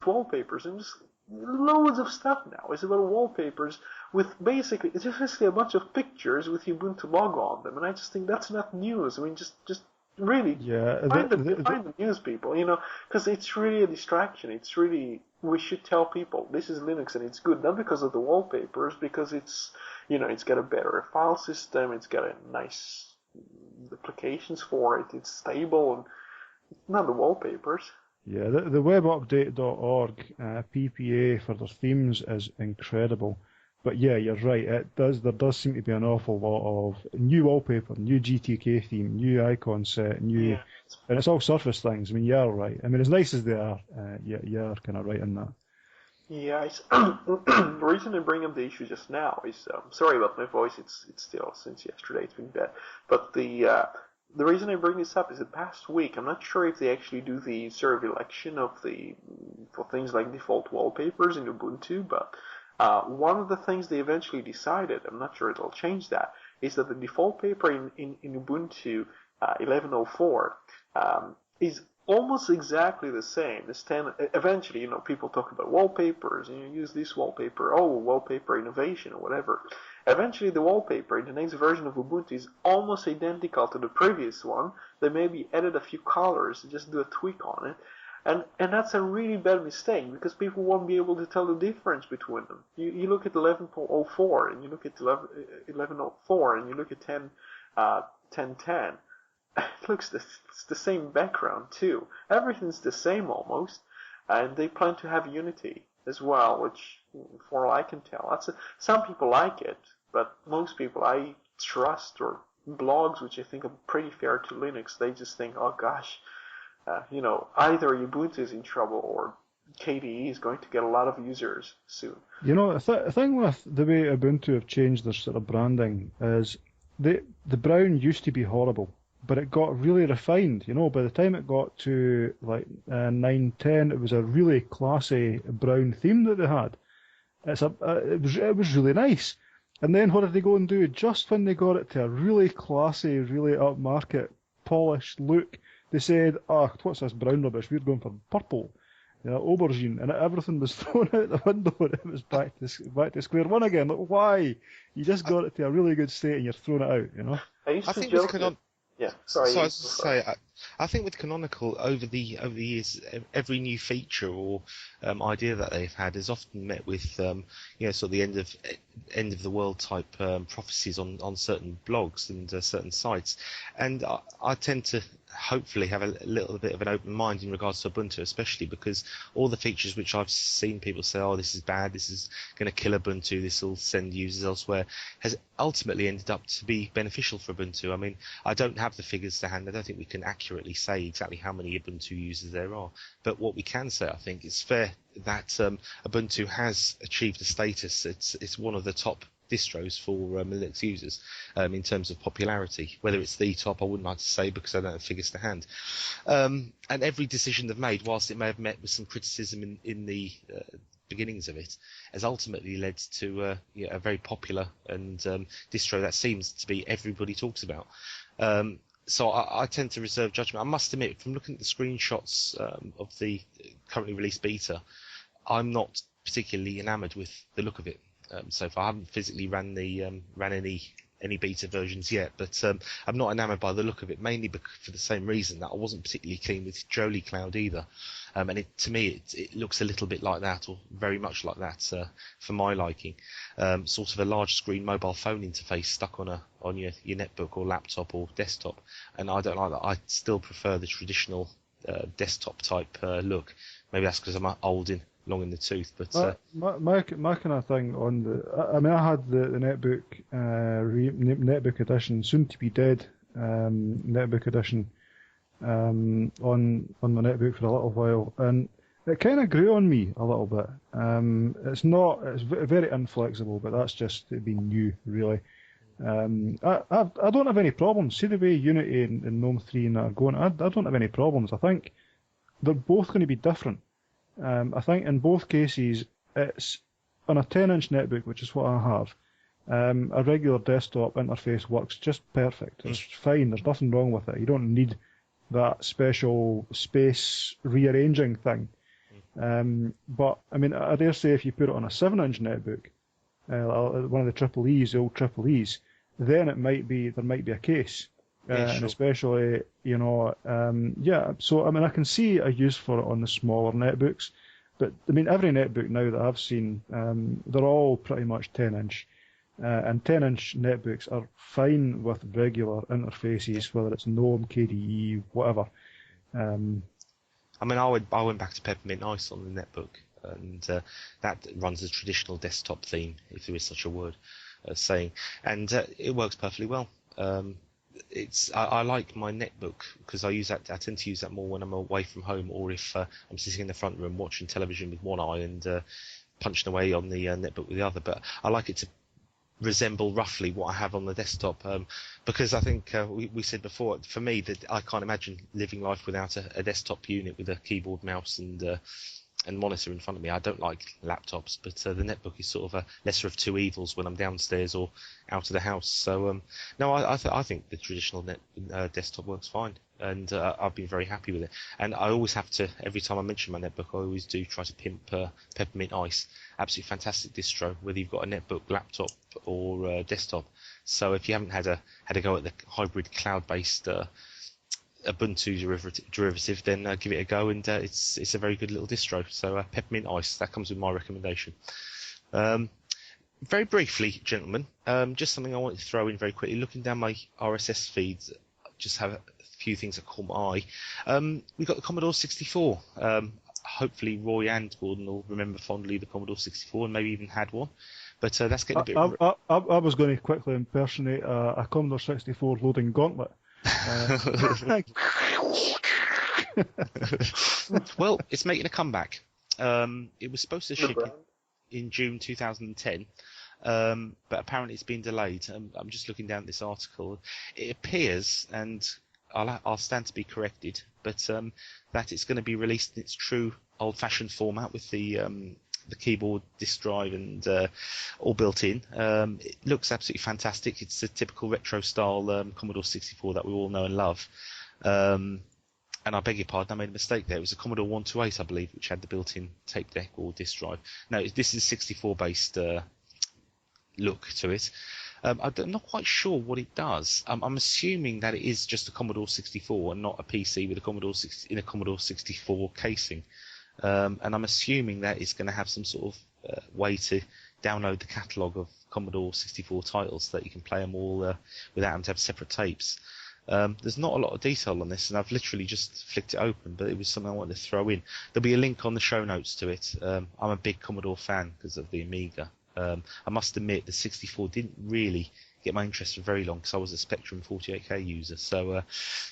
wallpapers, and just loads of stuff now is about wallpapers with it's basically a bunch of pictures with Ubuntu logo on them, and I just think that's not news. I mean, just really find the news, people, because it's really a distraction. It's really, we should tell people this is Linux and it's good, not because of the wallpapers, because it's got a better file system, it's got a nice applications for it, it's stable, and it's not the wallpapers. Yeah, the webupdate.org PPA for their themes is incredible. But yeah, you're right. There does seem to be an awful lot of new wallpaper, new GTK theme, new icon set, and it's all Surface things. I mean, you're right. I mean, as nice as they are, you're kind of right in that. Yeah, the reason I bring up the issue just now is, sorry about my voice. It's still, since yesterday, it's been bad. But the reason I bring this up is the past week, I'm not sure if they actually do the sort of election for things like default wallpapers in Ubuntu, but one of the things they eventually decided, I'm not sure it'll change that, is that the default paper in Ubuntu 11.04 is almost exactly the same as 10. Eventually, people talk about wallpapers, and you use this wallpaper, wallpaper innovation or whatever. Eventually, the wallpaper in the next version of Ubuntu is almost identical to the previous one. They maybe added a few colors, just do a tweak on it. And that's a really bad mistake, because people won't be able to tell the difference between them. You look at 11.04 and you look at 11.04 and you look at 10.10. It looks it's the same background too. Everything's the same almost, and they plan to have Unity as well, which, for all I can tell, some people like it, but most people I trust, or blogs which I think are pretty fair to Linux, they just think, oh gosh, either Ubuntu is in trouble or KDE is going to get a lot of users soon. The thing with the way Ubuntu have changed their sort of branding is the brown used to be horrible, but it got really refined. By the time it got to like 9.10, it was a really classy brown theme that they had. It was really nice. And then what did they go and do? Just when they got it to a really classy, really upmarket, polished look, they said, what's this brown rubbish? We're going for purple, aubergine, and everything was thrown out the window, and it was back to square one again. Like, why? You just got it to a really good state, and you're throwing it out. I think joke. Yeah, sorry. I think with Canonical, over the years, every new feature or idea that they've had is often met with sort of the end of the world type prophecies on certain blogs and certain sites, and I tend to hopefully have a little bit of an open mind in regards to Ubuntu, especially because all the features which I've seen people say, this is bad, this is going to kill Ubuntu, this will send users elsewhere, has ultimately ended up to be beneficial for Ubuntu. I mean, I don't have the figures to hand. I don't think we can accurately say exactly how many Ubuntu users there are. But what we can say, I think, it's fair that Ubuntu has achieved a status. It's one of the top distros for Linux users in terms of popularity. Whether it's the top, I wouldn't like to say because I don't have figures to hand. And every decision they've made, whilst it may have met with some criticism in the beginnings of it, has ultimately led to a very popular and distro that seems to be everybody talks about. So I tend to reserve judgment. I must admit, from looking at the screenshots of the currently released beta, I'm not particularly enamoured with the look of it. So far, I haven't physically ran any beta versions yet, but I'm not enamoured by the look of it, mainly for the same reason that I wasn't particularly keen with Jolie Cloud either. And to me, it looks a little bit like that, or very much like that, for my liking. Sort of a large screen mobile phone interface stuck on your netbook or laptop or desktop, and I don't like that. I still prefer the traditional desktop type look. Maybe that's because I'm old and long in the tooth, but my kind of thing on I had the netbook netbook edition, soon to be dead netbook edition on my netbook for a little while, and it kind of grew on me a little bit. It's very inflexible, but that's just it being new, really. I don't have any problems. See the way Unity and GNOME 3 and that are going. I don't have any problems. I think they're both going to be different. I think in both cases, it's on a 10-inch netbook, which is what I have. A regular desktop interface works just perfect. It's fine. There's nothing wrong with it. You don't need that special space rearranging thing. But I mean, I dare say if you put it on a 7-inch netbook, one of the triple E's, the old triple E's, then there might be a case. Yeah, And sure. especially, yeah, so I mean, I can see a use for it on the smaller netbooks, but I mean, every netbook now that I've seen, they're all pretty much 10-inch. And 10-inch netbooks are fine with regular interfaces, whether it's GNOME, KDE, whatever. I mean, I went back to Peppermint Ice on the netbook, and that runs a traditional desktop theme, if there is such a word, saying, and it works perfectly well. I like my netbook because I tend to use that more when I'm away from home, or if I'm sitting in the front room watching television with one eye and punching away on the netbook with the other. But I like it to resemble roughly what I have on the desktop, because I think we said before, for me, that I can't imagine living life without a desktop unit with a keyboard, mouse, and monitor in front of me. I don't like laptops, but the netbook is sort of a lesser of two evils when I'm downstairs or out of the house. So no, I think the traditional desktop works fine, and I've been very happy with it. And I always have to, every time I mention my netbook, I always do try to pimp Peppermint Ice. Absolutely fantastic distro, whether you've got a netbook, laptop, or desktop. So if you haven't had a go at the hybrid cloud-based Ubuntu derivative, then give it a go, and it's a very good little distro. So Peppermint Ice, that comes with my recommendation. Very briefly, gentlemen, just something I wanted to throw in very quickly. Looking down my RSS feeds, just have a few things that caught my eye. We've got the Commodore 64. Hopefully Roy and Gordon will remember fondly the Commodore 64 and maybe even had one. But that's getting a bit... I was going to quickly impersonate a Commodore 64 loading gauntlet. Well, it's making a comeback. It was supposed to ship in June 2010, but apparently it's been delayed. I'm just looking down at this article. It appears, and I'll stand to be corrected, but that it's going to be released in its true old-fashioned format with the keyboard, disk drive, and all built in. It looks absolutely fantastic. It's a typical retro-style Commodore 64 that we all know and love. And I beg your pardon, I made a mistake there. It was a Commodore 128, I believe, which had the built-in tape deck or disk drive. No, this is a 64-based look to it. I'm not quite sure what it does. I'm assuming that it is just a Commodore 64 and not a PC with a Commodore 64 casing. And I'm assuming that it's going to have some sort of way to download the catalogue of Commodore 64 titles so that you can play them all without having to have separate tapes. There's not a lot of detail on this, and I've literally just flicked it open, but it was something I wanted to throw in. There'll be a link on the show notes to it. I'm a big Commodore fan because of the Amiga. I must admit the 64 didn't really get my interest for very long because I was a Spectrum 48K user. So,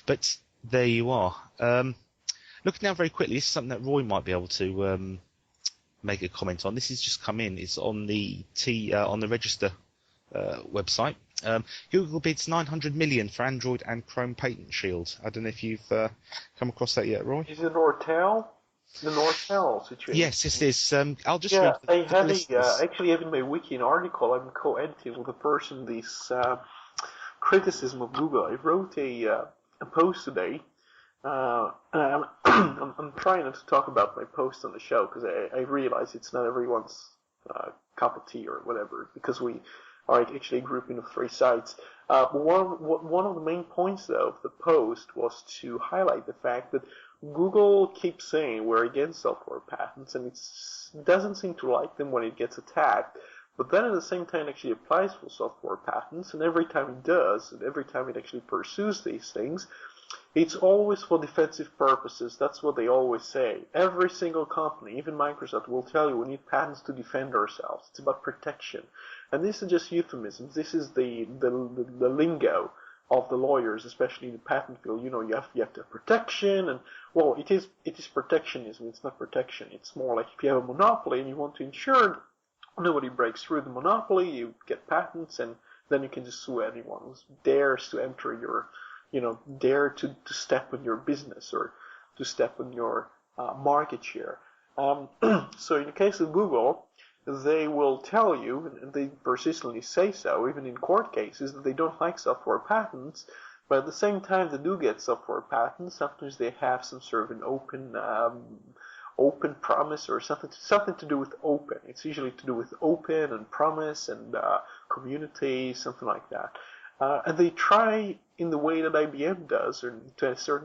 but there you are. Looking now very quickly, this is something that Roy might be able to make a comment on. This has just come in. It's on the Register website. Google bids 900 million for Android and Chrome patent shield. I don't know if you've come across that yet, Roy. Is it Nortel? The Nortel situation. Yes, it is. I'll just read I have actually have in my wiki an article. I'm co-editing with a person this criticism of Google. I wrote a post today. And I'm trying not to talk about my post on the show because I realize it's not everyone's cup of tea or whatever, because we are actually a grouping of 3 sites. But one of the main points, though, of the post was to highlight the fact that Google keeps saying we're against software patents, and it doesn't seem to like them when it gets attacked. But then at the same time, it actually applies for software patents, and every time it does, and every time it actually pursues these things, it's always for defensive purposes. That's what they always say. Every single company, even Microsoft, will tell you we need patents to defend ourselves. It's about protection. And this is just euphemisms. This is the lingo of the lawyers, especially in the patent field. You know, you have to have protection, and well, it is protectionism. It's not protection. It's more like if you have a monopoly and you want to ensure nobody breaks through the monopoly, you get patents, and then you can just sue anyone who dares to enter your, dare to step on your business or to step on your market share. So in the case of Google, they will tell you, and they persistently say so, even in court cases, that they don't like software patents, but at the same time they do get software patents. Sometimes they have some sort of an open promise or something to do with open. It's usually to do with open and promise and community, something like that. And they try in the way that IBM does, or to a certain